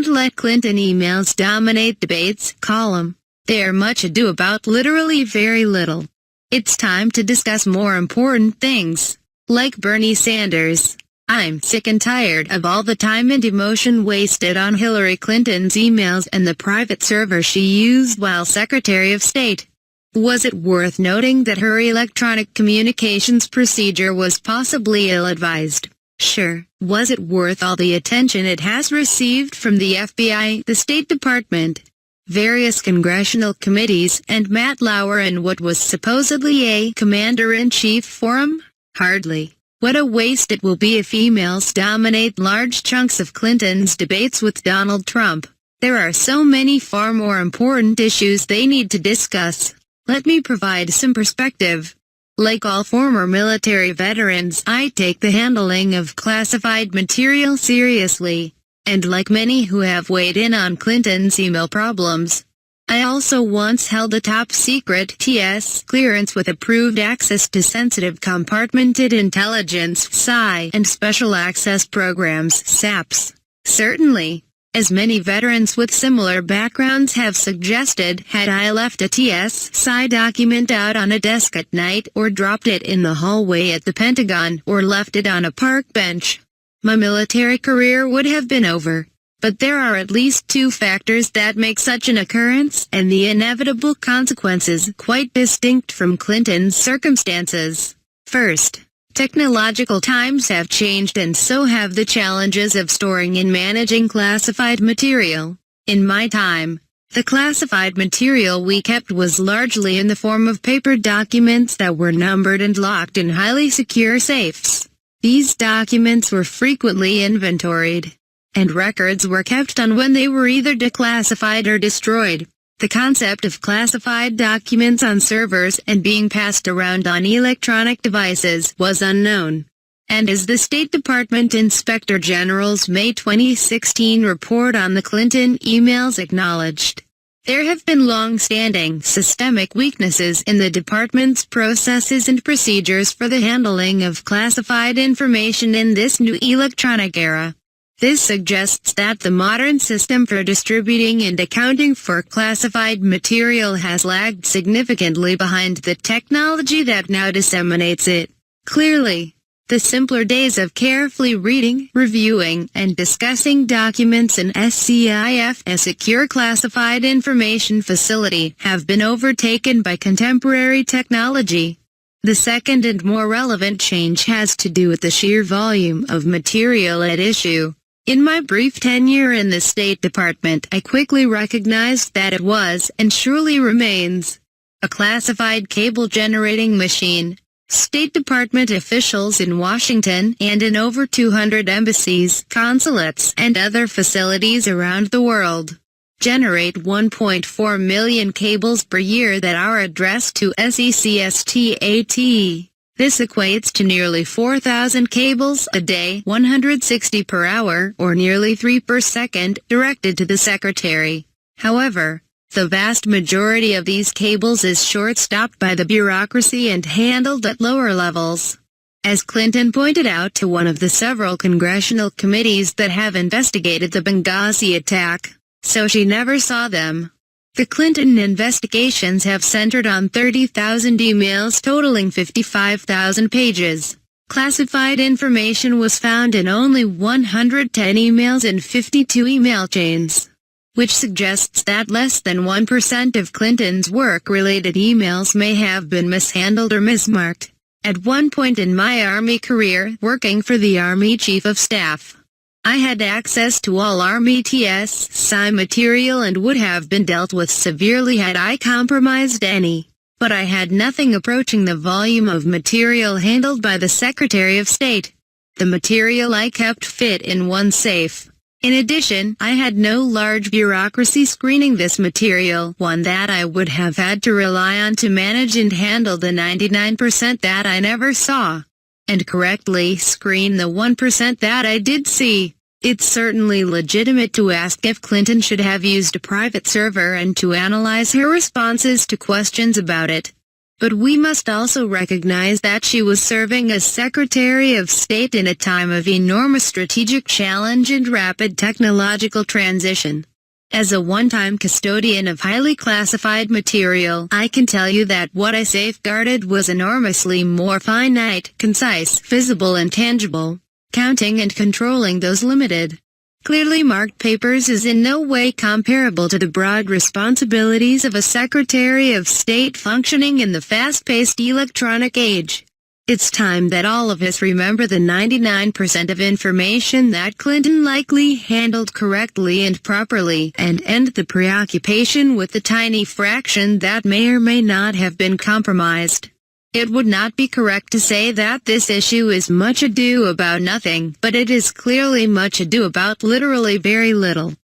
Don't let Clinton emails dominate debates column. They are much ado about literally very little. It's time to discuss more important things. Like Bernie Sanders. I'm sick and tired of all the time and emotion wasted on Hillary Clinton's emails and the private server she used while Secretary of State. Was it worth noting that her electronic communications procedure was possibly ill-advised? Sure. Was it worth all the attention it has received from the FBI, the State Department, various congressional committees, and Matt Lauer in what was supposedly a commander-in-chief forum? Hardly. What a waste it will be if emails dominate large chunks of Clinton's debates with Donald Trump. There are so many far more important issues they need to discuss. Let me provide some perspective. Like all former military veterans, I take the handling of classified material seriously. And like many who have weighed in on Clinton's email problems, I also once held a top-secret TS clearance with approved access to sensitive compartmented intelligence (SCI) and special access programs (SAPs). Certainly, as many veterans with similar backgrounds have suggested, had I left a TS/SCI document out on a desk at night or dropped it in the hallway at the Pentagon or left it on a park bench, my military career would have been over. But there are at least two factors that make such an occurrence and the inevitable consequences quite distinct from Clinton's circumstances. First, technological times have changed and so have the challenges of storing and managing classified material. In my time, the classified material we kept was largely in the form of paper documents that were numbered and locked in highly secure safes. These documents were frequently inventoried, and records were kept on when they were either declassified or destroyed. The concept of classified documents on servers and being passed around on electronic devices was unknown. And as the State Department Inspector General's May 2016 report on the Clinton emails acknowledged, there have been long-standing systemic weaknesses in the department's processes and procedures for the handling of classified information in this new electronic era. This suggests that the modern system for distributing and accounting for classified material has lagged significantly behind the technology that now disseminates it. Clearly, the simpler days of carefully reading, reviewing, and discussing documents in SCIF, a secure classified information facility, have been overtaken by contemporary technology. The second and more relevant change has to do with the sheer volume of material at issue. In my brief tenure in the State Department, I quickly recognized that it was, and surely remains, a classified cable-generating machine. State Department officials in Washington and in over 200 embassies, consulates, and other facilities around the world generate 1.4 million cables per year that are addressed to SECSTAT. This equates to nearly 4,000 cables a day, 160 per hour, or nearly 3 per second, directed to the Secretary. However, the vast majority of these cables is short-stopped by the bureaucracy and handled at lower levels. As Clinton pointed out to one of the several congressional committees that have investigated the Benghazi attack, so she never saw them. The Clinton investigations have centered on 30,000 emails totaling 55,000 pages. Classified information was found in only 110 emails in 52 email chains, which suggests that less than 1% of Clinton's work-related emails may have been mishandled or mismarked. At one point in my Army career, working for the Army Chief of Staff, I had access to all Army TS/SCI material and would have been dealt with severely had I compromised any. But I had nothing approaching the volume of material handled by the Secretary of State. The material I kept fit in one safe. In addition, I had no large bureaucracy screening this material, one that I would have had to rely on to manage and handle the 99% that I never saw, and correctly screen the 1% that I did see. It's certainly legitimate to ask if Clinton should have used a private server and to analyze her responses to questions about it. But we must also recognize that she was serving as Secretary of State in a time of enormous strategic challenge and rapid technological transition. As a one-time custodian of highly classified material, I can tell you that what I safeguarded was enormously more finite, concise, visible and tangible. Counting and controlling those limited, clearly marked papers is in no way comparable to the broad responsibilities of a Secretary of State functioning in the fast-paced electronic age. It's time that all of us remember the 99% of information that Clinton likely handled correctly and properly, and end the preoccupation with the tiny fraction that may or may not have been compromised. It would not be correct to say that this issue is much ado about nothing, but it is clearly much ado about literally very little.